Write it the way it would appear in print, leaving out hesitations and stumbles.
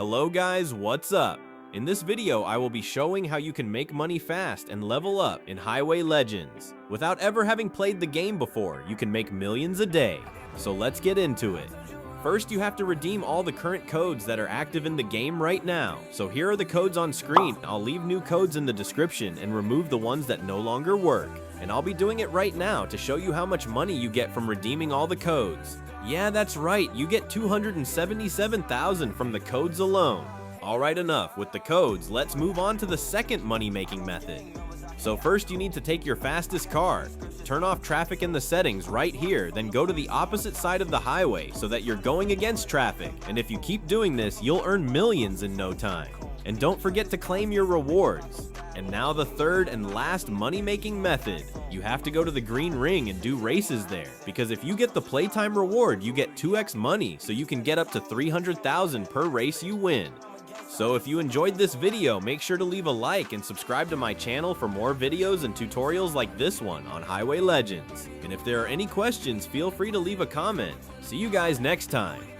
Hello guys, what's up? In this video, I will be showing how you can make money fast and level up in Highway Legends. Without ever having played the game before, you can make millions a day. So let's get into it. First, you have to redeem all the current codes that are active in the game right now. So here are the codes on screen. I'll leave new codes in the description and remove the ones that no longer work. And I'll be doing it right now to show you how much money you get from redeeming all the codes. Yeah, that's right, you get 277,000 from the codes alone. Alright, enough with the codes, let's move on to the second money-making method. So first you need to take your fastest car, turn off traffic in the settings right here, then go to the opposite side of the highway so that you're going against traffic, and if you keep doing this, you'll earn millions in no time. And don't forget to claim your rewards. And now the third and last money-making method. You have to go to the green ring and do races there, because if you get the playtime reward, you get 2x money, so you can get up to 300,000 per race you win. So if you enjoyed this video, make sure to leave a like and subscribe to my channel for more videos and tutorials like this one on Highway Legends. And if there are any questions, feel free to leave a comment. See you guys next time.